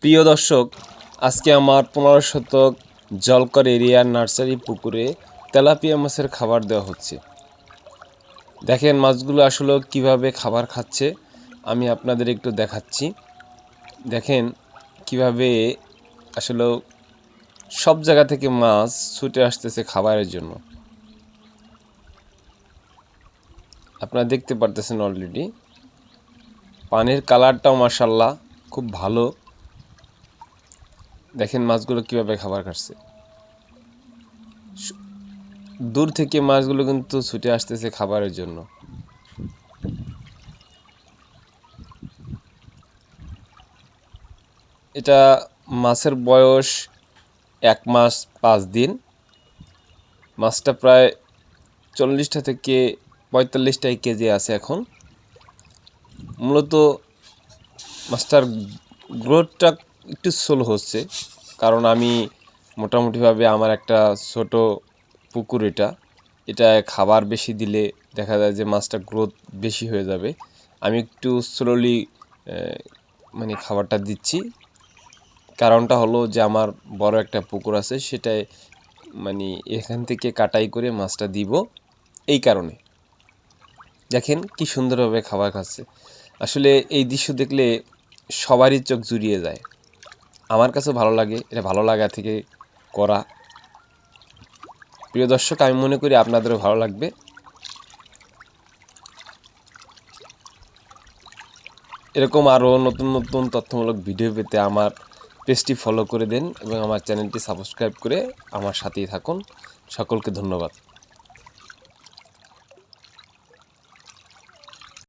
প্রিয় দর্শক, আজকে আমার 15 শতক জলকর এরিয়ার নার্সারি পুকুরে তেলাপিয়া মাছের খাবার দেওয়া হচ্ছে। দেখেন মাছগুলো আসলে কিভাবে খাবার খাচ্ছে, আমি আপনাদের একটু দেখাচ্ছি। দেখেন কিভাবে আসলে সব জায়গা থেকে মাছ ছুটে আসতেছে খাবারের জন্য। আপনারা দেখতে পারতেছেন অলরেডি পানির কালারটাও মাশাআল্লাহ খুব ভালো। দেখেন মাছগুলো কিভাবে খাবার খাচ্ছে। দূর থেকে মাছগুলো কিন্তু ছুটে আসতেছে খাবারের জন্য। এটা মাছের বয়স 1 মাস 5 দিন। মাছটা প্রায় 40টা থেকে 45টাই কেজি আছে এখন। মূলত মাছটার গ্রোথটা একটু স্লো হচ্ছে, কারণ আমি মোটামুটিভাবে আমার একটা ছোট পুকুর, এটা খাবার বেশি দিলে দেখা যায় যে মাছটা গ্রোথ বেশি হয়ে যাবে। আমি একটু স্লোলি খাবারটা দিচ্ছি। কারণটা হলো যে আমার বড় একটা পুকুর আছে, সেটাই এখান থেকে কাটাই করে মাছটা দিব, এই কারণে। দেখেন কি সুন্দরভাবে খাবার খাচ্ছে। আসলে এই দৃশ্য দেখলে সবারই চোখ জুড়িয়ে যায়। আমার কাছে ভালো লাগে, এটা ভালো লাগা থেকে করা। প্রিয় দর্শক, আমি মনে করি আপনাদেরও ভালো লাগবে। এরকম আরও নতুন নতুন তথ্যমূলক ভিডিও পেতে আমার পেজটি ফলো করে দিন এবং আমার চ্যানেলটি সাবস্ক্রাইব করে আমার সাথেই থাকুন। সকলকে ধন্যবাদ।